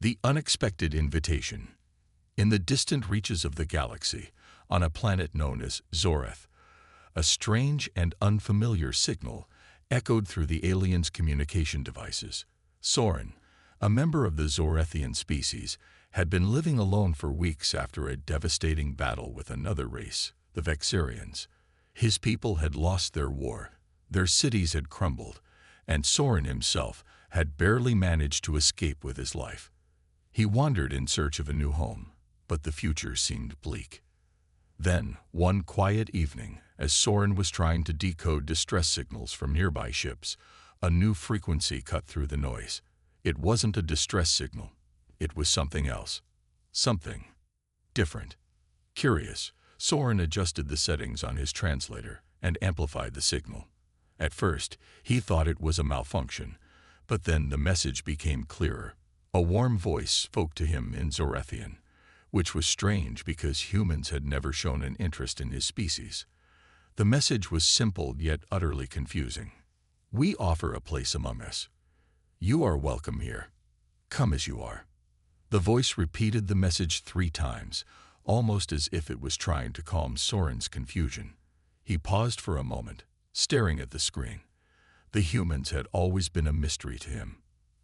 The unexpected invitation. In the distant reaches of the galaxy, on a planet known as Zoreth, a strange and unfamiliar signal echoed through the aliens' communication devices. Soren, a member of the Zorethian species, had been living alone for weeks after a devastating battle with another race, the Vexarians. His people had lost their war, their cities had crumbled, and Soren himself had barely managed to escape with his life. He wandered in search of a new home, but the future seemed bleak. Then, one quiet evening, as Soren was trying to decode distress signals from nearby ships, a new frequency cut through the noise. It wasn't a distress signal. It was something else. Something different. Curious, Soren adjusted the settings on his translator and amplified the signal. At first, he thought it was a malfunction, but then the message became clearer. A warm voice spoke to him in Zorethian, which was strange because humans had never shown an interest in his species. The message was simple yet utterly confusing. "We offer a place among us. You are welcome here. Come as you are." The voice repeated the message 3 times, almost as if it was trying to calm Soren's confusion. He paused for a moment, staring at the screen. The humans had always been a mystery to him.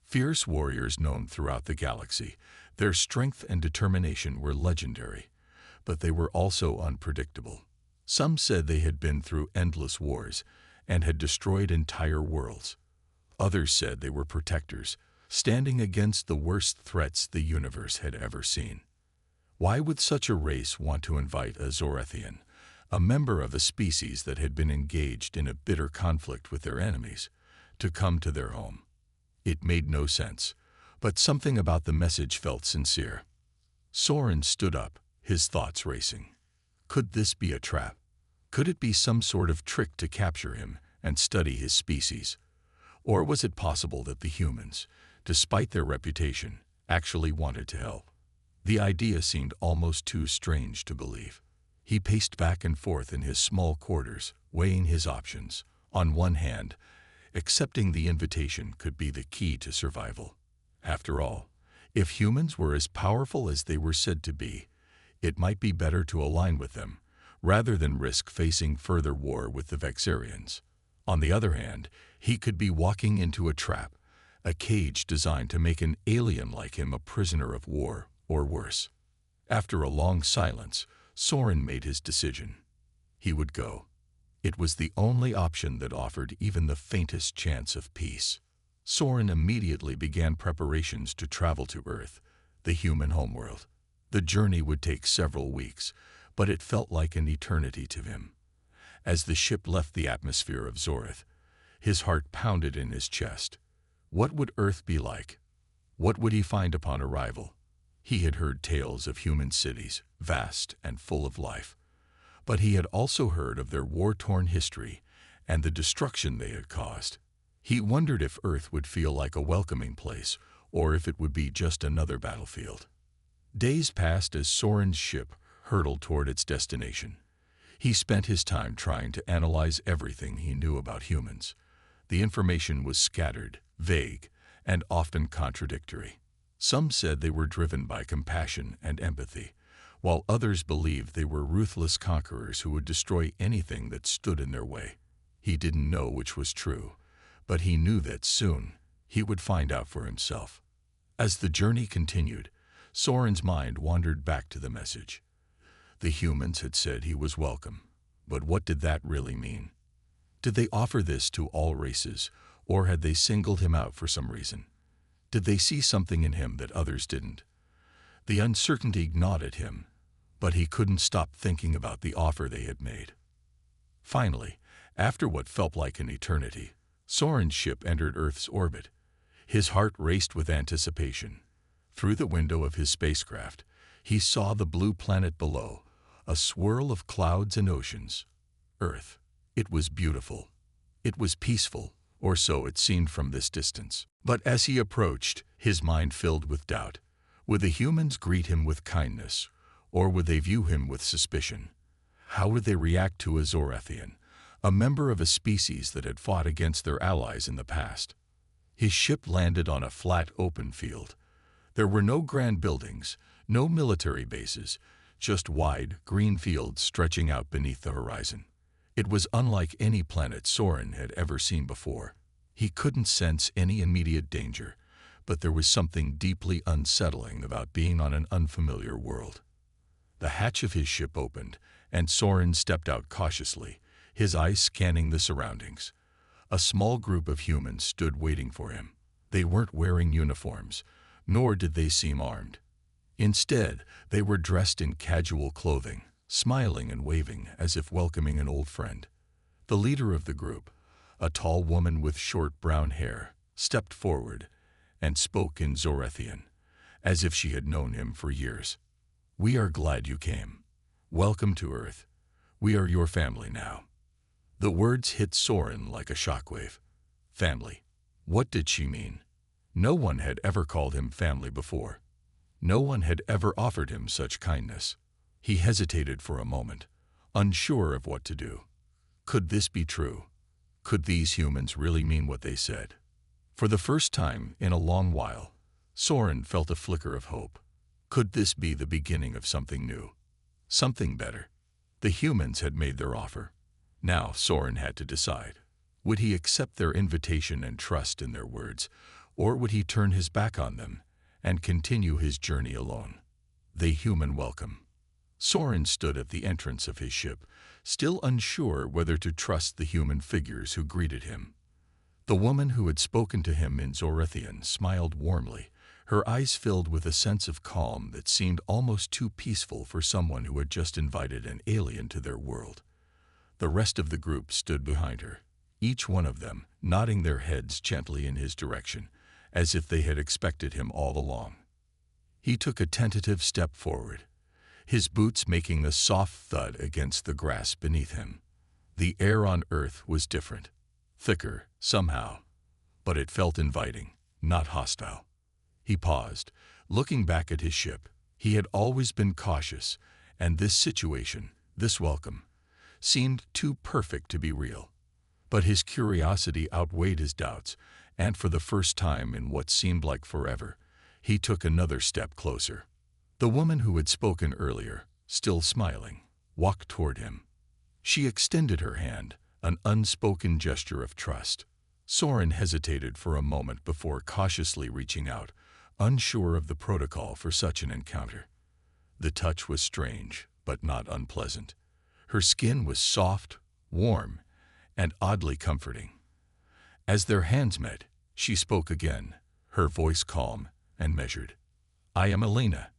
Fierce warriors known throughout the galaxy, their strength and determination were legendary, but they were also unpredictable. Some said they had been through endless wars and had destroyed entire worlds. Others said they were protectors, standing against the worst threats the universe had ever seen. Why would such a race want to invite a Zorethian, a member of a species that had been engaged in a bitter conflict with their enemies, to come to their home? It made no sense, but something about the message felt sincere. Soren stood up, his thoughts racing. Could this be a trap? Could it be some sort of trick to capture him and study his species? Or was it possible that the humans, despite their reputation, actually wanted to help? The idea seemed almost too strange to believe. He paced back and forth in his small quarters, weighing his options. On one hand, accepting the invitation could be the key to survival. After all, if humans were as powerful as they were said to be, it might be better to align with them, rather than risk facing further war with the Vexarians. On the other hand, he could be walking into a trap, a cage designed to make an alien like him a prisoner of war, or worse. After a long silence, Soren made his decision. He would go. It was the only option that offered even the faintest chance of peace. Soren immediately began preparations to travel to Earth, the human homeworld. The journey would take several weeks, but it felt like an eternity to him. As the ship left the atmosphere of Zoreth, his heart pounded in his chest. What would Earth be like? What would he find upon arrival? He had heard tales of human cities, vast and full of life. But he had also heard of their war-torn history and the destruction they had caused. He wondered if Earth would feel like a welcoming place, or if it would be just another battlefield. Days passed as Soren's ship hurtled toward its destination. He spent his time trying to analyze everything he knew about humans. The information was scattered, vague, and often contradictory. Some said they were driven by compassion and empathy, while others believed they were ruthless conquerors who would destroy anything that stood in their way. He didn't know which was true, but he knew that soon he would find out for himself. As the journey continued, Soren's mind wandered back to the message. The humans had said he was welcome, but what did that really mean? Did they offer this to all races, or had they singled him out for some reason? Did they see something in him that others didn't? The uncertainty gnawed at him, but he couldn't stop thinking about the offer they had made. Finally, after what felt like an eternity, Soren's ship entered Earth's orbit. His heart raced with anticipation. Through the window of his spacecraft, he saw the blue planet below, a swirl of clouds and oceans. Earth. It was beautiful. It was peaceful, or so it seemed from this distance. But as he approached, his mind filled with doubt. Would the humans greet him with kindness, or would they view him with suspicion? How would they react to a Zorethian, a member of a species that had fought against their allies in the past? His ship landed on a flat, open field. There were no grand buildings, no military bases, just wide, green fields stretching out beneath the horizon. It was unlike any planet Soren had ever seen before. He couldn't sense any immediate danger, but there was something deeply unsettling about being on an unfamiliar world. The hatch of his ship opened, and Soren stepped out cautiously, his eyes scanning the surroundings. A small group of humans stood waiting for him. They weren't wearing uniforms, nor did they seem armed. Instead, they were dressed in casual clothing, smiling and waving as if welcoming an old friend. The leader of the group, a tall woman with short brown hair, stepped forward and spoke in Zorethian, as if she had known him for years. "We are glad you came. Welcome to Earth. We are your family now." The words hit Soren like a shockwave. Family. What did she mean? No one had ever called him family before. No one had ever offered him such kindness. He hesitated for a moment, unsure of what to do. Could this be true? Could these humans really mean what they said? For the first time in a long while, Soren felt a flicker of hope. Could this be the beginning of something new? Something better? The humans had made their offer. Now Soren had to decide. Would he accept their invitation and trust in their words, or would he turn his back on them and continue his journey alone? The human welcome. Soren stood at the entrance of his ship, still unsure whether to trust the human figures who greeted him. The woman who had spoken to him in Zorethian smiled warmly, her eyes filled with a sense of calm that seemed almost too peaceful for someone who had just invited an alien to their world. The rest of the group stood behind her, each one of them nodding their heads gently in his direction, as if they had expected him all along. He took a tentative step forward, his boots making a soft thud against the grass beneath him. The air on Earth was different, thicker, somehow, but it felt inviting, not hostile. He paused, looking back at his ship. He had always been cautious, and this situation, this welcome, seemed too perfect to be real. But his curiosity outweighed his doubts, and for the first time in what seemed like forever, he took another step closer. The woman who had spoken earlier, still smiling, walked toward him. She extended her hand, an unspoken gesture of trust. Soren hesitated for a moment before cautiously reaching out, unsure of the protocol for such an encounter. The touch was strange, but not unpleasant. Her skin was soft, warm, and oddly comforting. As their hands met, she spoke again, her voice calm and measured. "I am Elena,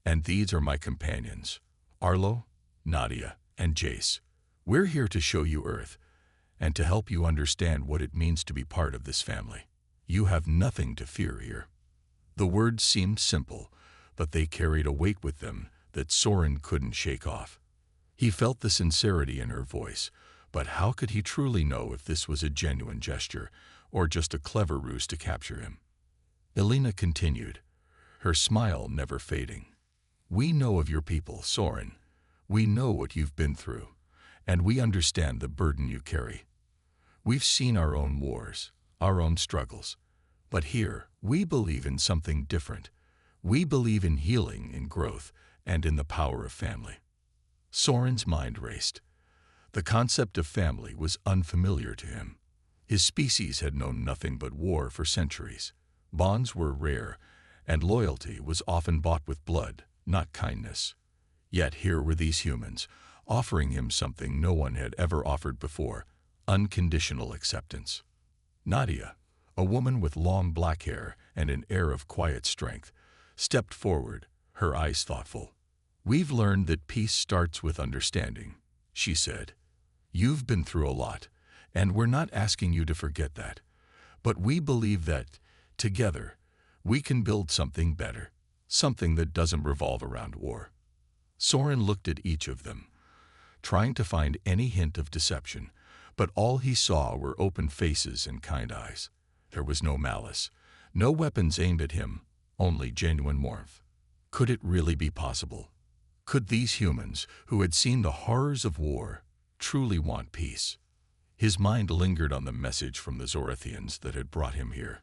and these are my companions, Arlo, Nadia, and Jace. We're here to show you Earth, and to help you understand what it means to be part of this family. You have nothing to fear here." The words seemed simple, but they carried a weight with them that Soren couldn't shake off. He felt the sincerity in her voice, but how could he truly know if this was a genuine gesture or just a clever ruse to capture him? Elena continued, her smile never fading. "We know of your people, Soren. We know what you've been through, and we understand the burden you carry. We've seen our own wars, our own struggles. But here, we believe in something different. We believe in healing, in growth, and in the power of family." Soren's mind raced. The concept of family was unfamiliar to him. His species had known nothing but war for centuries. Bonds were rare, and loyalty was often bought with blood, not kindness. Yet here were these humans, offering him something no one had ever offered before: unconditional acceptance. Nadia, a woman with long black hair and an air of quiet strength, stepped forward, her eyes thoughtful. "We've learned that peace starts with understanding," she said. "You've been through a lot, and we're not asking you to forget that. But we believe that, together, we can build something better, something that doesn't revolve around war." Soren looked at each of them, trying to find any hint of deception, but all he saw were open faces and kind eyes. There was no malice, no weapons aimed at him, only genuine warmth. Could it really be possible? Could these humans, who had seen the horrors of war, truly want peace? His mind lingered on the message from the Zorethians that had brought him here.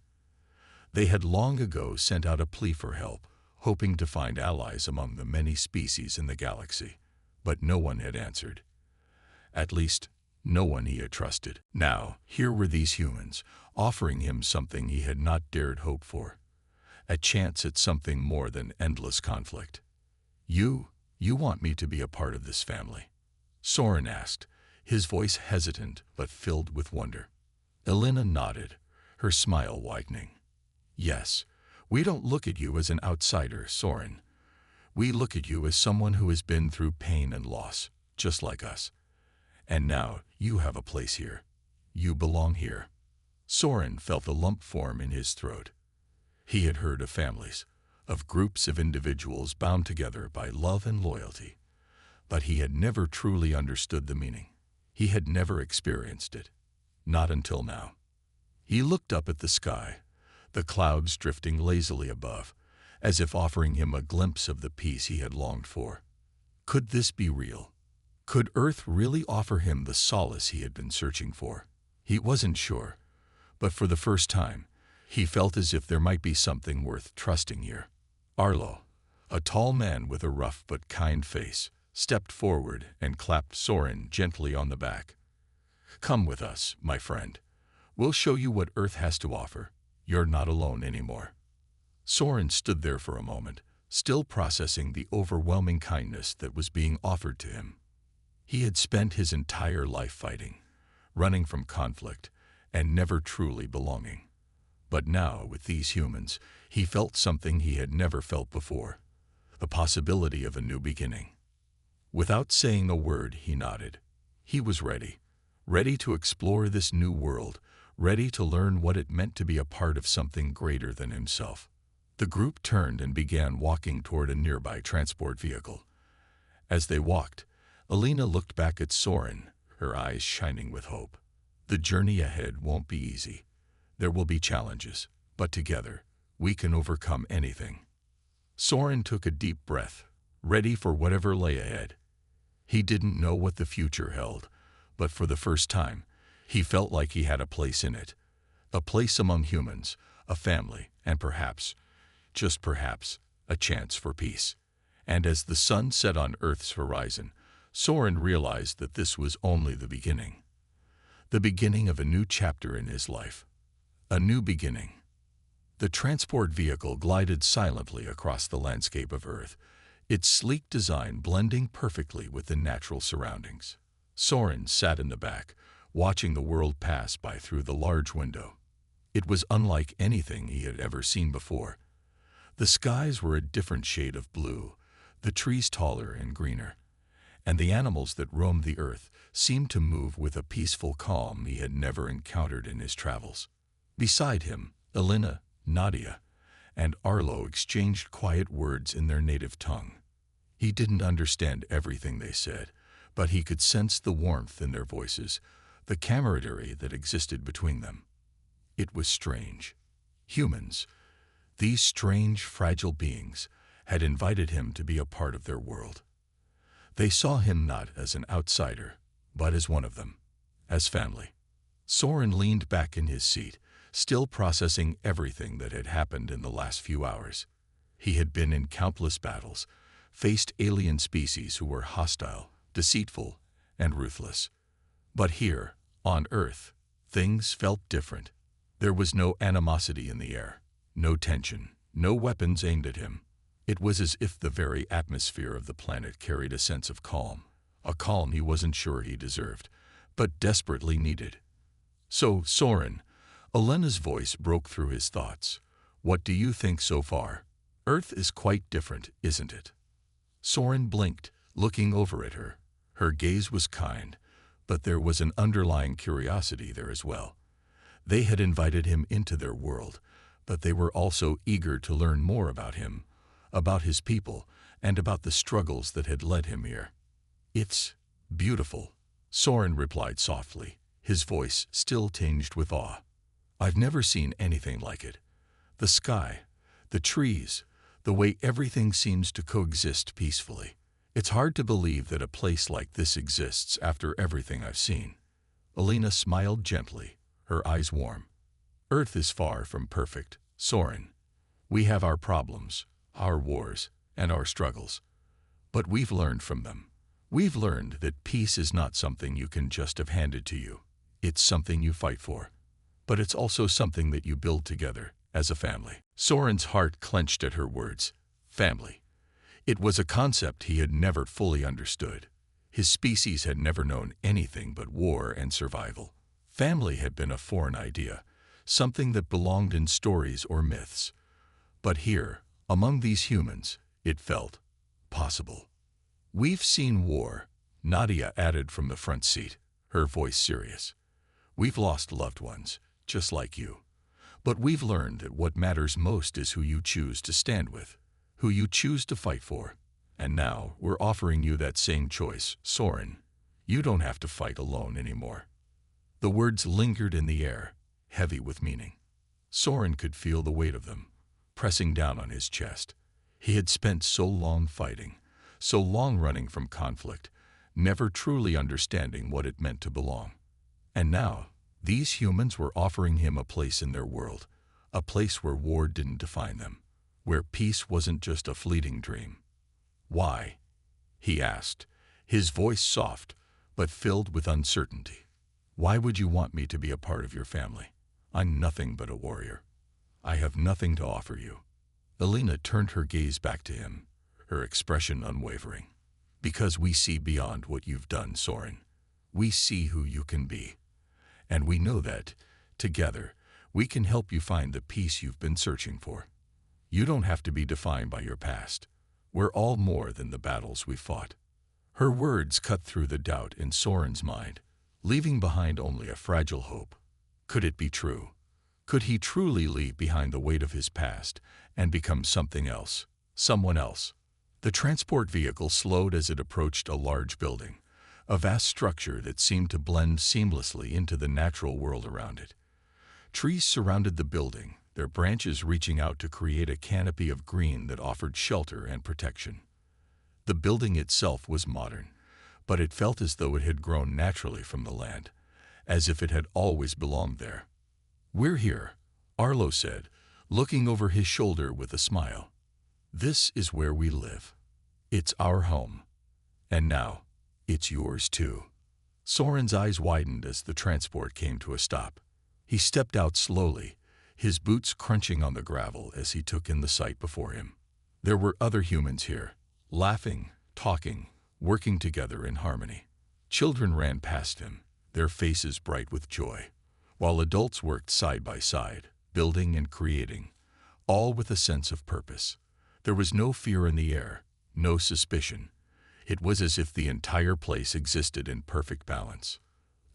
They had long ago sent out a plea for help, hoping to find allies among the many species in the galaxy. But no one had answered. At least, no one he had trusted. Now, here were these humans, offering him something he had not dared hope for. A chance at something more than endless conflict. You want me to be a part of this family?" Soren asked, his voice hesitant but filled with wonder. Elena nodded, her smile widening. "Yes, we don't look at you as an outsider, Soren. We look at you as someone who has been through pain and loss, just like us. And now you have a place here. You belong here." Soren felt a lump form in his throat. He had heard of families, of groups of individuals bound together by love and loyalty, but he had never truly understood the meaning. He had never experienced it, not until now. He looked up at the sky, the clouds drifting lazily above, as if offering him a glimpse of the peace he had longed for. Could this be real? Could Earth really offer him the solace he had been searching for? He wasn't sure, but for the first time, he felt as if there might be something worth trusting here. Arlo, a tall man with a rough but kind face, stepped forward and clapped Soren gently on the back. "Come with us, my friend. We'll show you what Earth has to offer. You're not alone anymore." Soren stood there for a moment, still processing the overwhelming kindness that was being offered to him. He had spent his entire life fighting, running from conflict, and never truly belonging. But now, with these humans, he felt something he had never felt before, the possibility of a new beginning. Without saying a word, he nodded. He was ready to explore this new world, ready to learn what it meant to be a part of something greater than himself. The group turned and began walking toward a nearby transport vehicle. As they walked, Elena looked back at Soren, her eyes shining with hope. The journey ahead won't be easy. There will be challenges, but together, we can overcome anything. Soren took a deep breath, ready for whatever lay ahead. He didn't know what the future held, but for the first time, he felt like he had a place in it. A place among humans, a family, and perhaps, just perhaps, a chance for peace. And as the sun set on Earth's horizon, Soren realized that this was only the beginning. The beginning of a new chapter in his life. A new beginning. The transport vehicle glided silently across the landscape of Earth, its sleek design blending perfectly with the natural surroundings. Soren sat in the back, watching the world pass by through the large window. It was unlike anything he had ever seen before. The skies were a different shade of blue, the trees taller and greener, and the animals that roamed the earth seemed to move with a peaceful calm he had never encountered in his travels. Beside him, Elena, Nadia, and Arlo exchanged quiet words in their native tongue. He didn't understand everything they said, but he could sense the warmth in their voices, the camaraderie that existed between them. It was strange. Humans, these strange, fragile beings, had invited him to be a part of their world. They saw him not as an outsider, but as one of them, as family. Soren leaned back in his seat, still processing everything that had happened in the last few hours. He had been in countless battles, faced alien species who were hostile, deceitful, and ruthless. But here, on Earth, things felt different. There was no animosity in the air, no tension, no weapons aimed at him. It was as if the very atmosphere of the planet carried a sense of calm, a calm he wasn't sure he deserved, but desperately needed. "So, Soren," Elena's voice broke through his thoughts. "What do you think so far? Earth is quite different, isn't it?" Soren blinked, looking over at her. Her gaze was kind, but there was an underlying curiosity there as well. They had invited him into their world, but they were also eager to learn more about him, about his people, and about the struggles that had led him here. "It's beautiful," Soren replied softly, his voice still tinged with awe. "I've never seen anything like it. The sky, the trees, the way everything seems to coexist peacefully. It's hard to believe that a place like this exists after everything I've seen." Elena smiled gently, her eyes warm. "Earth is far from perfect," Soren, we have our problems, our wars, and our struggles. But we've learned from them. We've learned that peace is not something you can just have handed to you. It's something you fight for. But it's also something that you build together, as a family. Soren's heart clenched at her words. Family. It was a concept he had never fully understood. His species had never known anything but war and survival. Family had been a foreign idea, something that belonged in stories or myths. But here, among these humans, it felt possible. We've seen war, Nadia added from the front seat, her voice serious. We've lost loved ones, just like you. But we've learned that what matters most is who you choose to stand with, who you choose to fight for. And now we're offering you that same choice, Soren. You don't have to fight alone anymore. The words lingered in the air, heavy with meaning. Soren could feel the weight of them, pressing down on his chest. He had spent so long fighting, so long running from conflict, never truly understanding what it meant to belong. And now, these humans were offering him a place in their world, a place where war didn't define them, where peace wasn't just a fleeting dream. Why? He asked, his voice soft, but filled with uncertainty. Why would you want me to be a part of your family? I'm nothing but a warrior. I have nothing to offer you. Elena turned her gaze back to him, her expression unwavering. Because we see beyond what you've done, Soren. We see who you can be. And we know that, together, we can help you find the peace you've been searching for. You don't have to be defined by your past. We're all more than the battles we fought. Her words cut through the doubt in Soren's mind, leaving behind only a fragile hope. Could it be true? Could he truly leave behind the weight of his past and become something else, someone else? The transport vehicle slowed as it approached a large building, a vast structure that seemed to blend seamlessly into the natural world around it. Trees surrounded the building, their branches reaching out to create a canopy of green that offered shelter and protection. The building itself was modern, but it felt as though it had grown naturally from the land, as if it had always belonged there. We're here, Arlo said, looking over his shoulder with a smile. This is where we live. It's our home. And now, it's yours too. Soren's eyes widened as the transport came to a stop. He stepped out slowly, his boots crunching on the gravel as he took in the sight before him. There were other humans here, laughing, talking, working together in harmony. Children ran past him, their faces bright with joy, while adults worked side by side, building and creating, all with a sense of purpose. There was no fear in the air, no suspicion. It was as if the entire place existed in perfect balance.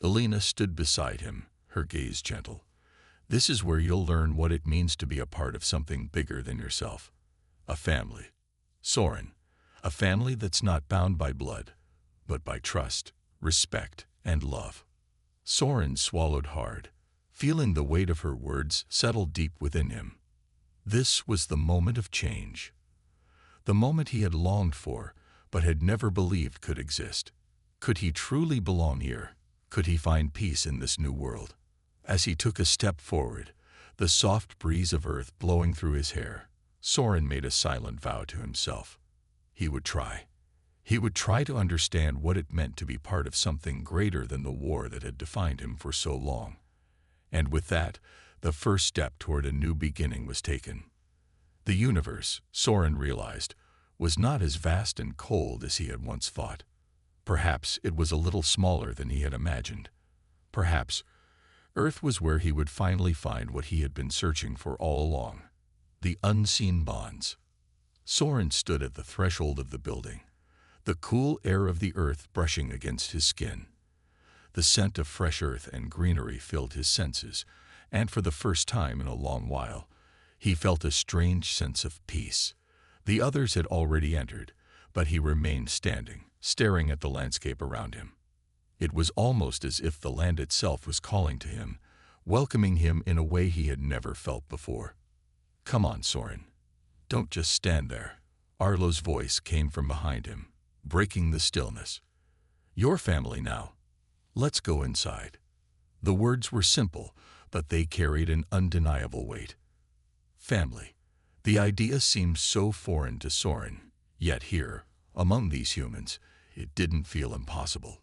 Elena stood beside him, her gaze gentle. This is where you'll learn what it means to be a part of something bigger than yourself. A family. Soren, a family that's not bound by blood, but by trust, respect, and love. Soren swallowed hard, feeling the weight of her words settle deep within him. This was the moment of change. The moment he had longed for, but had never believed could exist. Could he truly belong here? Could he find peace in this new world? As he took a step forward, the soft breeze of earth blowing through his hair, Soren made a silent vow to himself. He would try. He would try to understand what it meant to be part of something greater than the war that had defined him for so long. And with that, the first step toward a new beginning was taken. The universe, Soren realized, was not as vast and cold as he had once thought. Perhaps it was a little smaller than he had imagined. Perhaps Earth was where he would finally find what he had been searching for all along, the unseen bonds. Soren stood at the threshold of the building, the cool air of the earth brushing against his skin. The scent of fresh earth and greenery filled his senses, and for the first time in a long while, he felt a strange sense of peace. The others had already entered, but he remained standing, staring at the landscape around him. It was almost as if the land itself was calling to him, welcoming him in a way he had never felt before. Come on, Soren. Don't just stand there. Arlo's voice came from behind him, breaking the stillness. Your family now. Let's go inside. The words were simple, but they carried an undeniable weight. Family. The idea seemed so foreign to Soren, yet here, among these humans, it didn't feel impossible.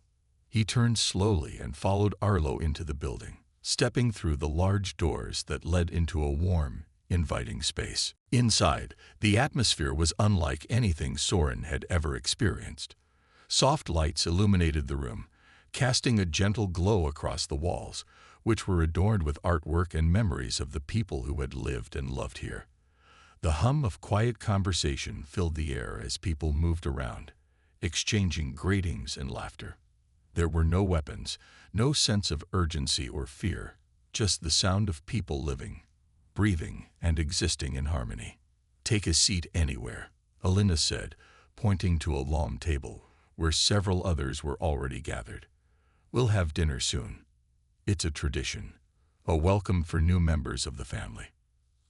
He turned slowly and followed Arlo into the building, stepping through the large doors that led into a warm, inviting space. Inside, the atmosphere was unlike anything Soren had ever experienced. Soft lights illuminated the room, casting a gentle glow across the walls, which were adorned with artwork and memories of the people who had lived and loved here. The hum of quiet conversation filled the air as people moved around, exchanging greetings and laughter. There were no weapons, no sense of urgency or fear, just the sound of people living, breathing, and existing in harmony. "Take a seat anywhere," Alina said, pointing to a long table where several others were already gathered. "We'll have dinner soon. It's a tradition, a welcome for new members of the family."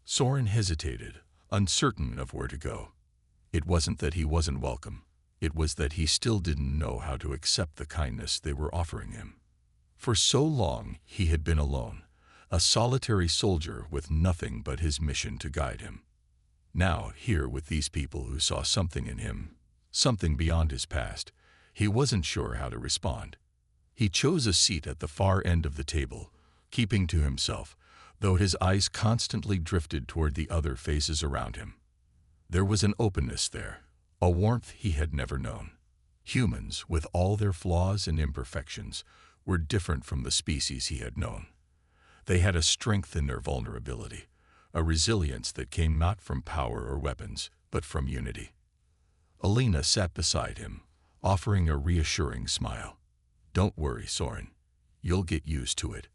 Soren hesitated, uncertain of where to go. It wasn't that he wasn't welcome. It was that he still didn't know how to accept the kindness they were offering him. For so long he had been alone, a solitary soldier with nothing but his mission to guide him. Now, here with these people who saw something in him, something beyond his past, he wasn't sure how to respond. He chose a seat at the far end of the table, keeping to himself, though his eyes constantly drifted toward the other faces around him. There was an openness there, a warmth he had never known. Humans, with all their flaws and imperfections, were different from the species he had known. They had a strength in their vulnerability, a resilience that came not from power or weapons, but from unity. Alina sat beside him, offering a reassuring smile. "Don't worry, Soren. You'll get used to it.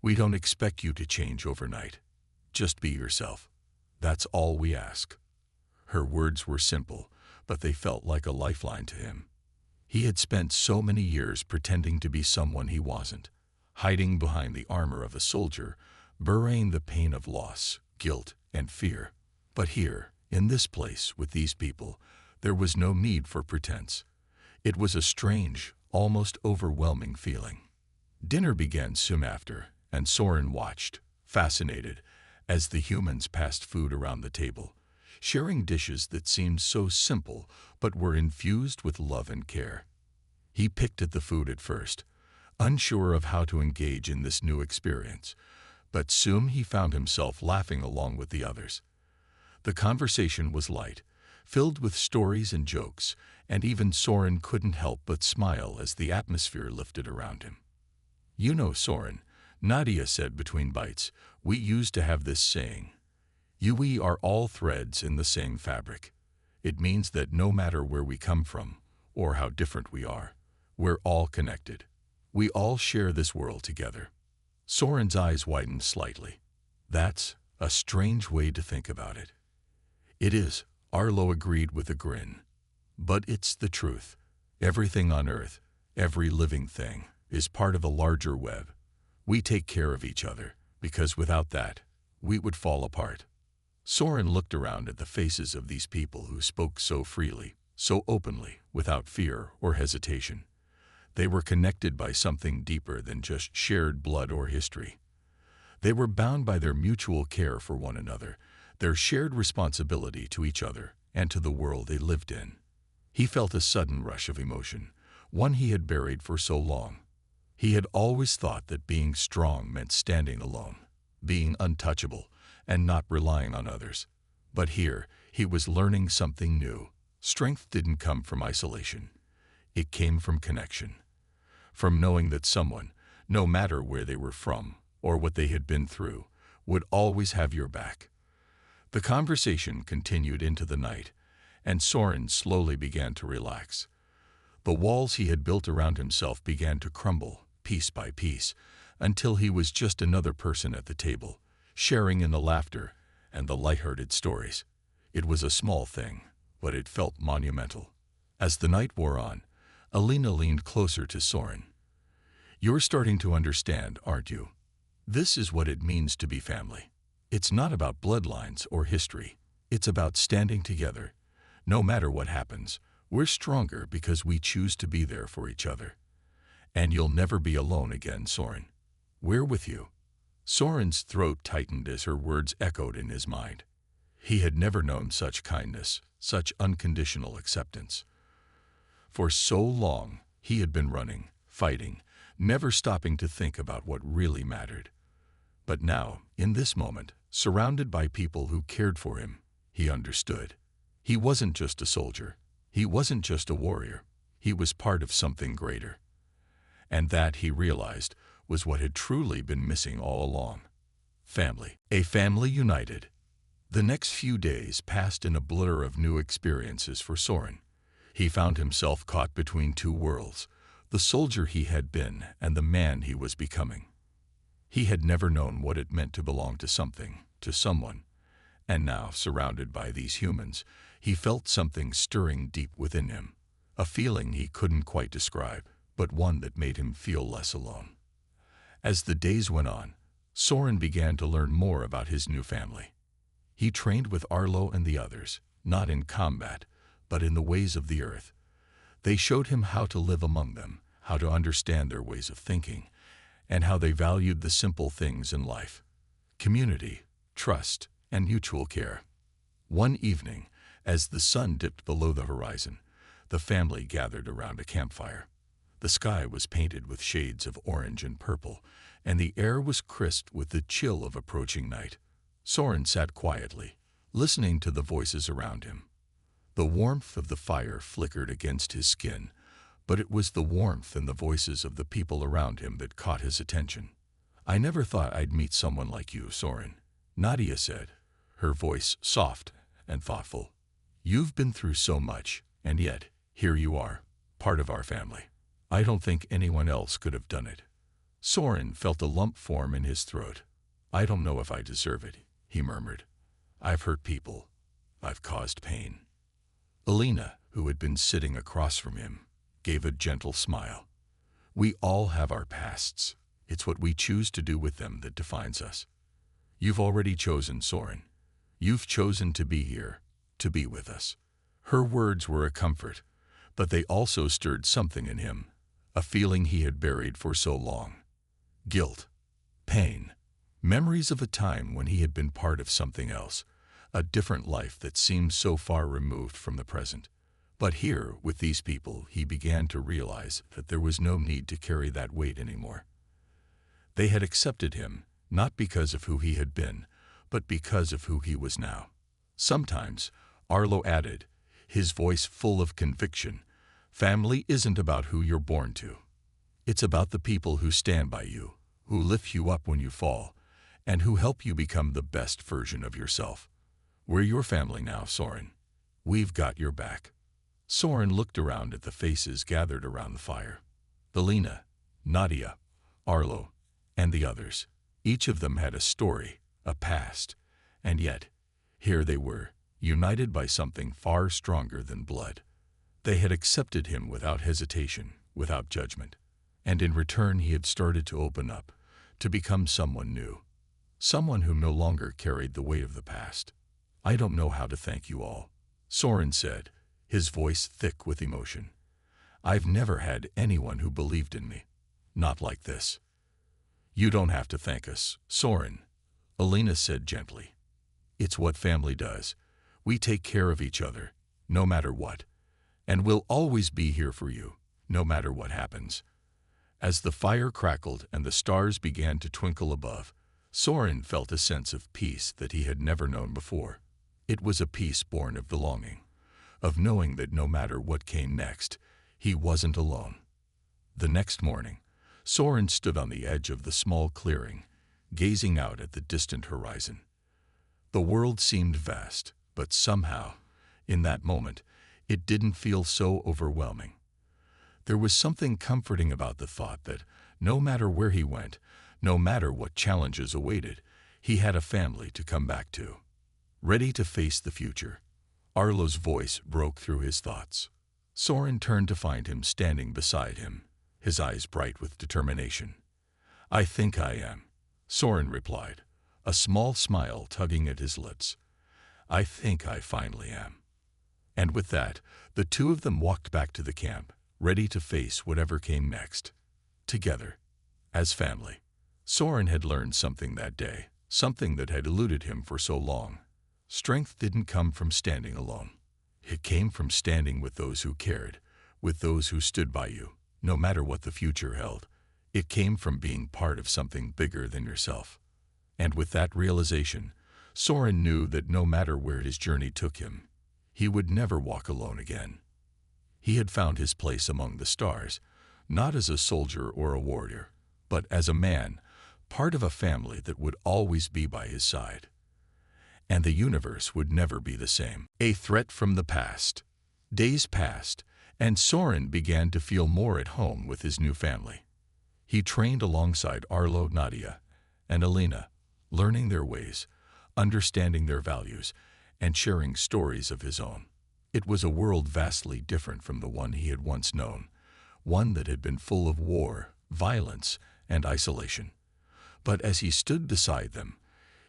We don't expect you to change overnight. Just be yourself. That's all we ask." Her words were simple, but they felt like a lifeline to him. He had spent so many years pretending to be someone he wasn't, hiding behind the armor of a soldier, burying the pain of loss, guilt, and fear. But here, in this place, with these people, there was no need for pretense. It was a strange, almost overwhelming feeling. Dinner began soon after, and Soren watched, fascinated, as the humans passed food around the table, sharing dishes that seemed so simple but were infused with love and care. He picked at the food at first, unsure of how to engage in this new experience, but soon he found himself laughing along with the others. The conversation was light, filled with stories and jokes, and even Soren couldn't help but smile as the atmosphere lifted around him. "You know, Soren," Nadia said between bites, "we used to have this saying, we are all threads in the same fabric. It means that no matter where we come from, or how different we are, we're all connected. We all share this world together." Soren's eyes widened slightly. "That's a strange way to think about it." "It is," Arlo agreed with a grin. "But it's the truth. Everything on Earth, every living thing, is part of a larger web. We take care of each other, because without that, we would fall apart." Soren looked around at the faces of these people who spoke so freely, so openly, without fear or hesitation. They were connected by something deeper than just shared blood or history. They were bound by their mutual care for one another, their shared responsibility to each other and to the world they lived in. He felt a sudden rush of emotion, one he had buried for so long. He had always thought that being strong meant standing alone, being untouchable, and not relying on others. But here, he was learning something new. Strength didn't come from isolation. It came from connection. From knowing that someone, no matter where they were from or what they had been through, would always have your back. The conversation continued into the night, and Soren slowly began to relax. The walls he had built around himself began to crumble, piece by piece, until he was just another person at the table, sharing in the laughter and the lighthearted stories. It was a small thing, but it felt monumental. As the night wore on, Alina leaned closer to Soren. "You're starting to understand, aren't you? This is what it means to be family. It's not about bloodlines or history. It's about standing together. No matter what happens, we're stronger because we choose to be there for each other. And you'll never be alone again, Soren. We're with you." Soren's throat tightened as her words echoed in his mind. He had never known such kindness, such unconditional acceptance. For so long, he had been running, fighting, never stopping to think about what really mattered. But now, in this moment, surrounded by people who cared for him, he understood. He wasn't just a soldier. He wasn't just a warrior. He was part of something greater. And that, he realized, was what had truly been missing all along. Family. A family united. The next few days passed in a blur of new experiences for Soren. He found himself caught between two worlds, the soldier he had been and the man he was becoming. He had never known what it meant to belong to something, to someone. And now, surrounded by these humans, he felt something stirring deep within him, a feeling he couldn't quite describe, but one that made him feel less alone. As the days went on, Soren began to learn more about his new family. He trained with Arlo and the others, not in combat, but in the ways of the earth. They showed him how to live among them, how to understand their ways of thinking, and how they valued the simple things in life: community, trust, and mutual care. One evening, as the sun dipped below the horizon, the family gathered around a campfire. The sky was painted with shades of orange and purple, and the air was crisp with the chill of approaching night. Soren sat quietly, listening to the voices around him. The warmth of the fire flickered against his skin, but it was the warmth and the voices of the people around him that caught his attention. "I never thought I'd meet someone like you, Soren," Nadia said, her voice soft and thoughtful. "You've been through so much, and yet, here you are, part of our family. I don't think anyone else could have done it." Soren felt a lump form in his throat. "I don't know if I deserve it," he murmured. "I've hurt people. I've caused pain." Alina, who had been sitting across from him, gave a gentle smile. "We all have our pasts. It's what we choose to do with them that defines us. You've already chosen, Soren. You've chosen to be here, to be with us." Her words were a comfort, but they also stirred something in him, a feeling he had buried for so long. Guilt, pain, memories of a time when he had been part of something else, a different life that seemed so far removed from the present. But here, with these people, he began to realize that there was no need to carry that weight anymore. They had accepted him, not because of who he had been, but because of who he was now. Sometimes, Arlo added, his voice full of conviction, "Family isn't about who you're born to. It's about the people who stand by you, who lift you up when you fall, and who help you become the best version of yourself. We're your family now, Soren. We've got your back." Soren looked around at the faces gathered around the fire. Alina, Nadia, Arlo, and the others. Each of them had a story, a past, and yet, here they were, united by something far stronger than blood. They had accepted him without hesitation, without judgment, and in return he had started to open up, to become someone new, someone who no longer carried the weight of the past. "I don't know how to thank you all," Soren said, his voice thick with emotion. "I've never had anyone who believed in me. Not like this." "You don't have to thank us, Soren," Alina said gently. "It's what family does. We take care of each other, no matter what. And we'll always be here for you, no matter what happens." As the fire crackled and the stars began to twinkle above, Soren felt a sense of peace that he had never known before. It was a peace born of belonging, of knowing that no matter what came next, he wasn't alone. The next morning, Soren stood on the edge of the small clearing, gazing out at the distant horizon. The world seemed vast, but somehow, in that moment, it didn't feel so overwhelming. There was something comforting about the thought that, no matter where he went, no matter what challenges awaited, he had a family to come back to. Ready to face the future. Arlo's voice broke through his thoughts. Soren turned to find him standing beside him, his eyes bright with determination. "I think I am," Soren replied, a small smile tugging at his lips. "I think I finally am." And with that, the two of them walked back to the camp, ready to face whatever came next. Together, as family. Soren had learned something that day, something that had eluded him for so long. Strength didn't come from standing alone. It came from standing with those who cared, with those who stood by you, no matter what the future held. It came from being part of something bigger than yourself. And with that realization, Soren knew that no matter where his journey took him, he would never walk alone again. He had found his place among the stars, not as a soldier or a warrior, but as a man, part of a family that would always be by his side. And the universe would never be the same. A threat from the past. Days passed, and Soren began to feel more at home with his new family. He trained alongside Arlo, Nadia, and Alina, learning their ways, understanding their values, and sharing stories of his own. It was a world vastly different from the one he had once known, one that had been full of war, violence, and isolation. But as he stood beside them,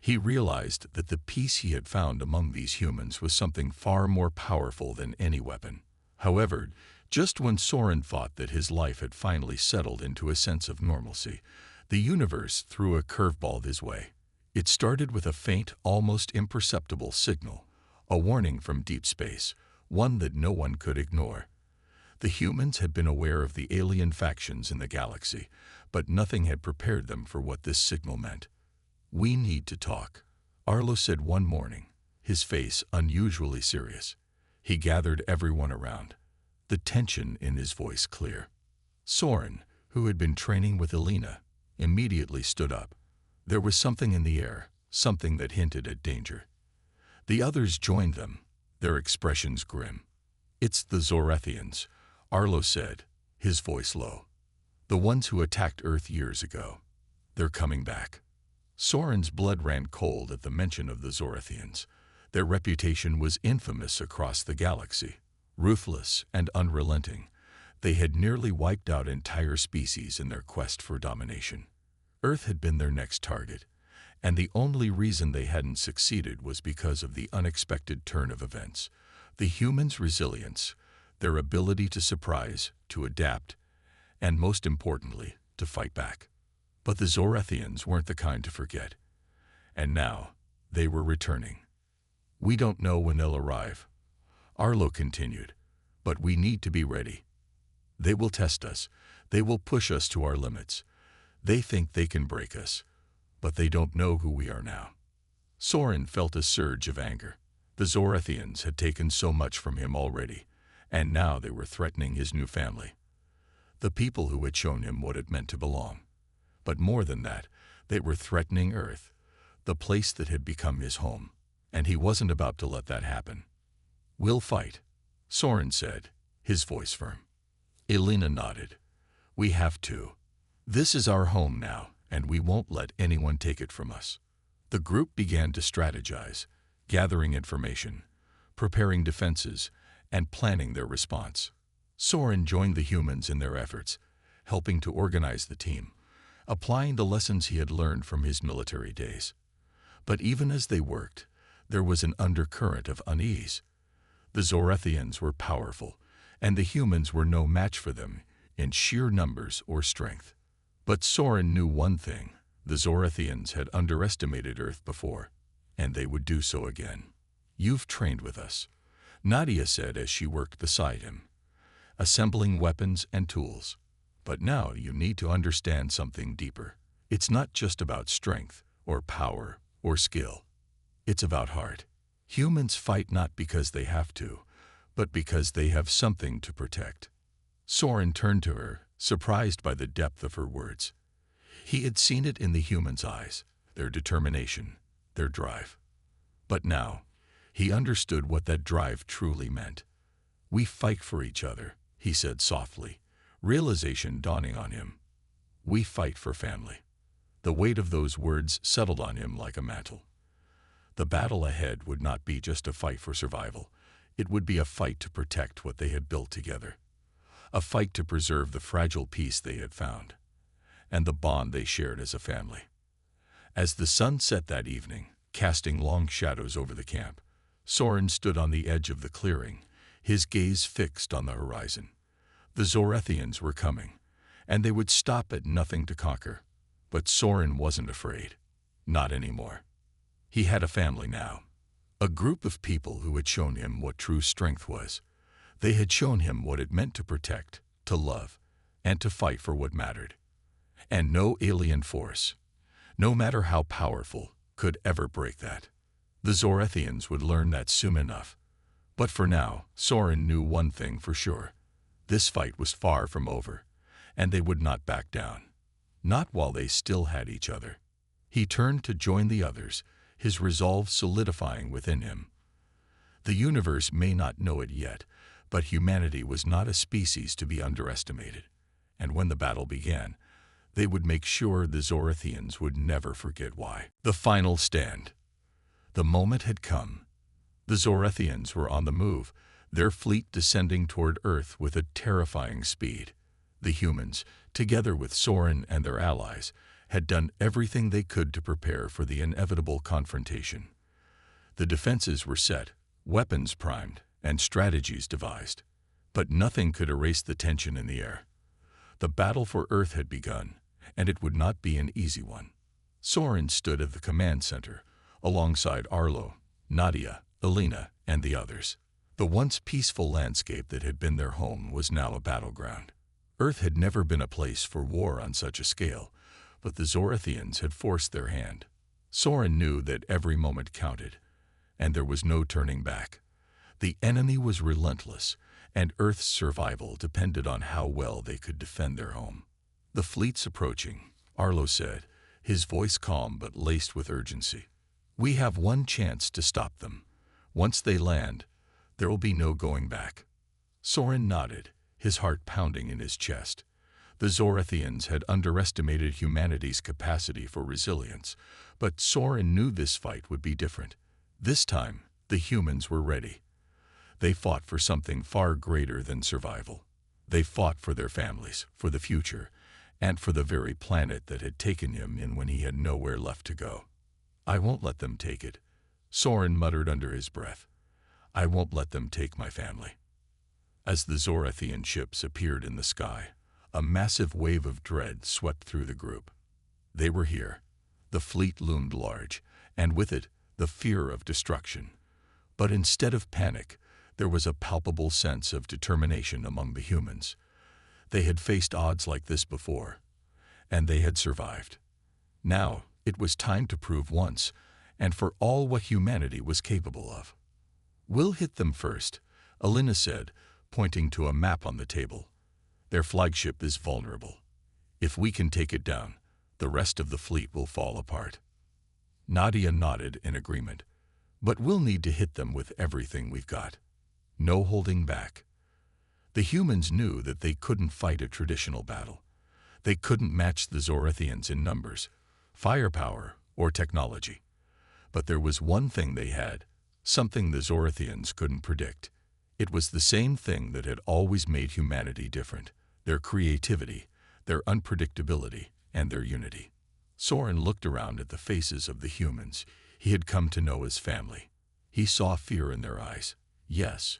he realized that the peace he had found among these humans was something far more powerful than any weapon. However, just when Soren thought that his life had finally settled into a sense of normalcy, the universe threw a curveball his way. It started with a faint, almost imperceptible signal, a warning from deep space, one that no one could ignore. The humans had been aware of the alien factions in the galaxy, but nothing had prepared them for what this signal meant. "We need to talk," Arlo said one morning, his face unusually serious. He gathered everyone around, the tension in his voice clear. Soren, who had been training with Alina, immediately stood up. There was something in the air, something that hinted at danger. The others joined them, their expressions grim. "It's the Zorethians," Arlo said, his voice low. "The ones who attacked Earth years ago. They're coming back." Soren's blood ran cold at the mention of the Zorethians. Their reputation was infamous across the galaxy. Ruthless and unrelenting, they had nearly wiped out entire species in their quest for domination. Earth had been their next target, and the only reason they hadn't succeeded was because of the unexpected turn of events. The humans' resilience, their ability to surprise, to adapt, and most importantly, to fight back. But the Zorethians weren't the kind to forget. And now, they were returning. "We don't know when they'll arrive," Arlo continued, "but we need to be ready. They will test us. They will push us to our limits. They think they can break us, but they don't know who we are now." Soren felt a surge of anger. The Zorethians had taken so much from him already, and now they were threatening his new family. The people who had shown him what it meant to belong. But more than that, they were threatening Earth, the place that had become his home, and he wasn't about to let that happen. "We'll fight," Soren said, his voice firm. Alina nodded. "We have to. This is our home now, and we won't let anyone take it from us." The group began to strategize, gathering information, preparing defenses, and planning their response. Soren joined the humans in their efforts, helping to organize the team, applying the lessons he had learned from his military days. But even as they worked, there was an undercurrent of unease. The Zorethians were powerful, and the humans were no match for them in sheer numbers or strength. But Soren knew one thing: the Zorethians had underestimated Earth before, and they would do so again. "You've trained with us," Nadia said as she worked beside him, assembling weapons and tools. "But now you need to understand something deeper. It's not just about strength or power or skill. It's about heart. Humans fight not because they have to, but because they have something to protect." Soren turned to her, surprised by the depth of her words. He had seen it in the humans' eyes, their determination, their drive. But now, he understood what that drive truly meant. "We fight for each other," he said softly, realization dawning on him. "We fight for family." The weight of those words settled on him like a mantle. The battle ahead would not be just a fight for survival. It would be a fight to protect what they had built together. A fight to preserve the fragile peace they had found, and the bond they shared as a family. As the sun set that evening, casting long shadows over the camp, Soren stood on the edge of the clearing, his gaze fixed on the horizon. The Zorethians were coming, and they would stop at nothing to conquer. But Soren wasn't afraid. Not anymore. He had a family now. A group of people who had shown him what true strength was. They had shown him what it meant to protect, to love, and to fight for what mattered. And no alien force, no matter how powerful, could ever break that. The Zorathians would learn that soon enough. But for now, Soren knew one thing for sure. This fight was far from over, and they would not back down. Not while they still had each other. He turned to join the others, his resolve solidifying within him. The universe may not know it yet, but humanity was not a species to be underestimated. And when the battle began, they would make sure the Zorathians would never forget why. The final stand. The moment had come. The Zorathians were on the move, their fleet descending toward Earth with a terrifying speed. The humans, together with Soren and their allies, had done everything they could to prepare for the inevitable confrontation. The defenses were set, weapons primed, and strategies devised. But nothing could erase the tension in the air. The battle for Earth had begun, and it would not be an easy one. Soren stood at the command center, alongside Arlo, Nadia, Elena, and the others. The once peaceful landscape that had been their home was now a battleground. Earth had never been a place for war on such a scale, but the Zorathians had forced their hand. Soren knew that every moment counted, and there was no turning back. The enemy was relentless, and Earth's survival depended on how well they could defend their home. "The fleet's approaching," Arlo said, his voice calm but laced with urgency. "We have one chance to stop them. Once they land, there will be no going back." Soren nodded, his heart pounding in his chest. The Zorathians had underestimated humanity's capacity for resilience, but Soren knew this fight would be different. This time, the humans were ready. They fought for something far greater than survival. They fought for their families, for the future, and for the very planet that had taken him in when he had nowhere left to go. "I won't let them take it," Soren muttered under his breath. "I won't let them take my family." As the Zorathian ships appeared in the sky, a massive wave of dread swept through the group. They were here. The fleet loomed large, and with it, the fear of destruction. But instead of panic, there was a palpable sense of determination among the humans. They had faced odds like this before, and they had survived. Now, it was time to prove once, and for all what humanity was capable of. "We'll hit them first," Elena said, pointing to a map on the table. "Their flagship is vulnerable. If we can take it down, the rest of the fleet will fall apart." Nadia nodded in agreement. "But we'll need to hit them with everything we've got. No holding back." The humans knew that they couldn't fight a traditional battle. They couldn't match the Zorathians in numbers, firepower, or technology. But there was one thing they had, something the Zorathians couldn't predict. It was the same thing that had always made humanity different: their creativity, their unpredictability, and their unity. Soren looked around at the faces of the humans he had come to know as family. He saw fear in their eyes, yes,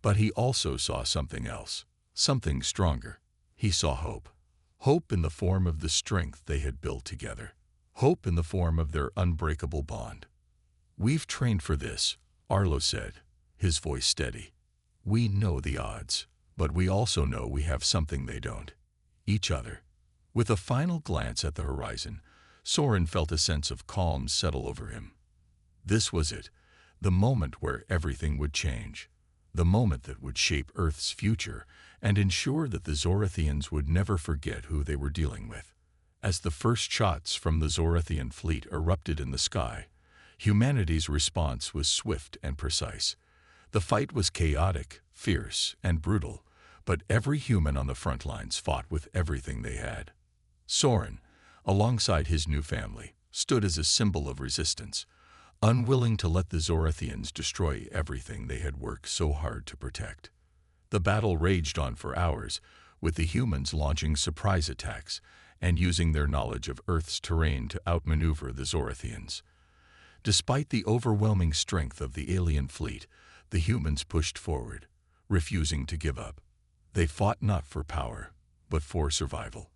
but he also saw something else, something stronger. He saw hope. Hope in the form of the strength they had built together. Hope in the form of their unbreakable bond. "We've trained for this," Arlo said, his voice steady. "We know the odds, but we also know we have something they don't: each other." With a final glance at the horizon, Soren felt a sense of calm settle over him. This was it, the moment where everything would change. The moment that would shape Earth's future and ensure that the Zorathians would never forget who they were dealing with. As the first shots from the Zorathian fleet erupted in the sky, humanity's response was swift and precise. The fight was chaotic, fierce, and brutal, but every human on the front lines fought with everything they had. Soren, alongside his new family, stood as a symbol of resistance, unwilling to let the Zorathians destroy everything they had worked so hard to protect. The battle raged on for hours, with the humans launching surprise attacks and using their knowledge of Earth's terrain to outmaneuver the Zorathians. Despite the overwhelming strength of the alien fleet, the humans pushed forward, refusing to give up. They fought not for power, but for survival.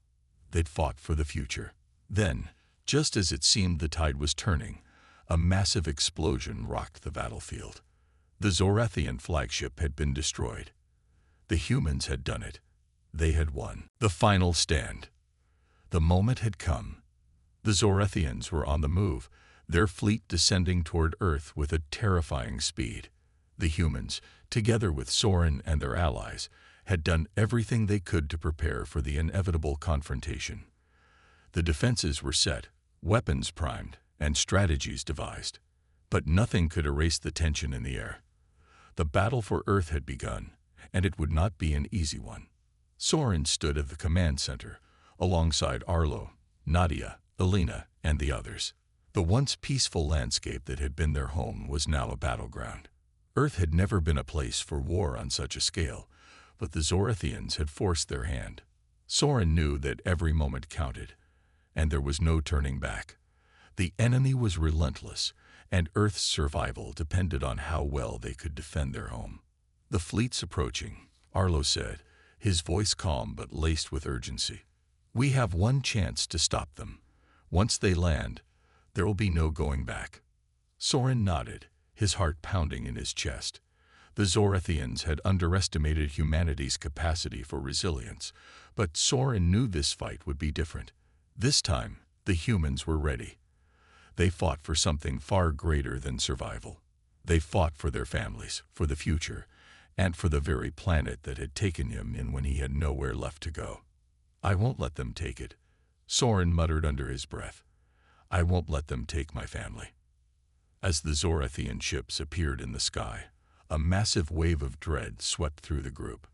They'd fought for the future. Then, just as it seemed the tide was turning, A massive explosion rocked the battlefield. The Zorathian flagship had been destroyed. The humans had done it. They had won. The final stand. The moment had come. The Zorathians were on the move, their fleet descending toward Earth with a terrifying speed. The humans, together with Soren and their allies, had done everything they could to prepare for the inevitable confrontation. The defenses were set, weapons primed, and strategies devised. But nothing could erase the tension in the air. The battle for Earth had begun, and it would not be an easy one. Soren stood at the command center, alongside Arlo, Nadia, Elena, and the others. The once peaceful landscape that had been their home was now a battleground. Earth had never been a place for war on such a scale, but the Zorathians had forced their hand. Soren knew that every moment counted, and there was no turning back. The enemy was relentless, and Earth's survival depended on how well they could defend their home. "The fleet's approaching," Arlo said, his voice calm but laced with urgency. "We have one chance to stop them. Once they land, there will be no going back." Soren nodded, his heart pounding in his chest. The Zorathians had underestimated humanity's capacity for resilience, but Soren knew this fight would be different. This time, the humans were ready. They fought for something far greater than survival. They fought for their families, for the future, and for the very planet that had taken him in when he had nowhere left to go. "I won't let them take it," Soren muttered under his breath. "I won't let them take my family." As the Zorathian ships appeared in the sky, a massive wave of dread swept through the group.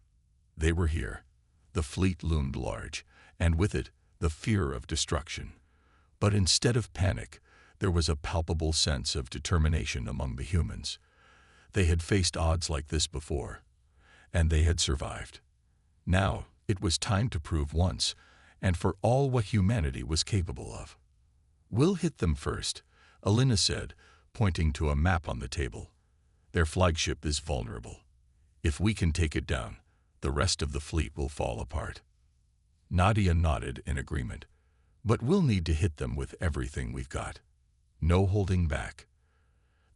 They were here. The fleet loomed large, and with it, the fear of destruction. But instead of panic, there was a palpable sense of determination among the humans. They had faced odds like this before, and they had survived. Now, it was time to prove once, and for all what humanity was capable of. "We'll hit them first," Elena said, pointing to a map on the table. "Their flagship is vulnerable. If we can take it down, the rest of the fleet will fall apart." Nadia nodded in agreement. "But we'll need to hit them with everything we've got. No holding back."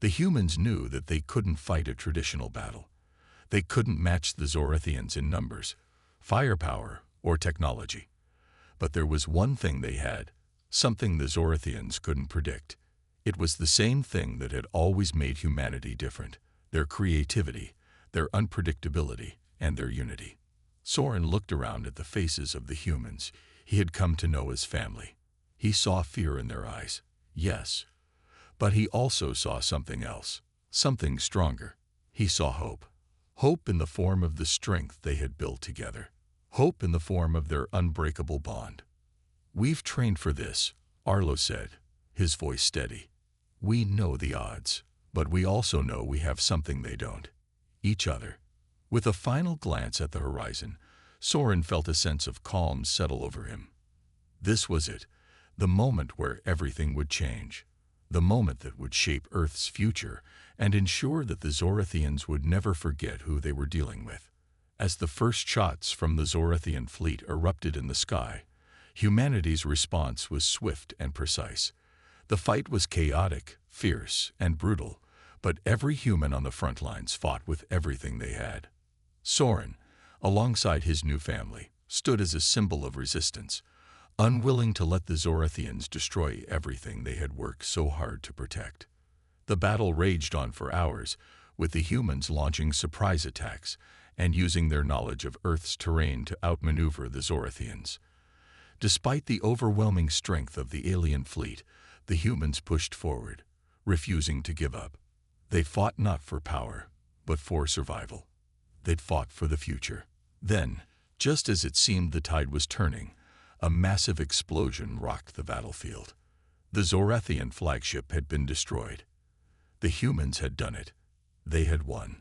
The humans knew that they couldn't fight a traditional battle. They couldn't match the Zorathians in numbers, firepower, or technology. But there was one thing they had, something the Zorathians couldn't predict. It was the same thing that had always made humanity different: their creativity, their unpredictability, and their unity. Soren looked around at the faces of the humans he had come to know as family. He saw fear in their eyes, yes, but he also saw something else, something stronger. He saw hope. Hope in the form of the strength they had built together. Hope in the form of their unbreakable bond. "We've trained for this," Arlo said, his voice steady. "We know the odds, but we also know we have something they don't: each other." With a final glance at the horizon, Soren felt a sense of calm settle over him. This was it, the moment where everything would change, the moment that would shape Earth's future and ensure that the Zorathians would never forget who they were dealing with. As the first shots from the Zorathian fleet erupted in the sky, humanity's response was swift and precise. The fight was chaotic, fierce, and brutal, but every human on the front lines fought with everything they had. Soren, alongside his new family, stood as a symbol of resistance, unwilling to let the Zorathians destroy everything they had worked so hard to protect. The battle raged on for hours, with the humans launching surprise attacks and using their knowledge of Earth's terrain to outmaneuver the Zorathians. Despite the overwhelming strength of the alien fleet, the humans pushed forward, refusing to give up. They fought not for power, but for survival. They'd fought for the future. Then, just as it seemed the tide was turning, a massive explosion rocked the battlefield. The Zorathian flagship had been destroyed. The humans had done it. They had won.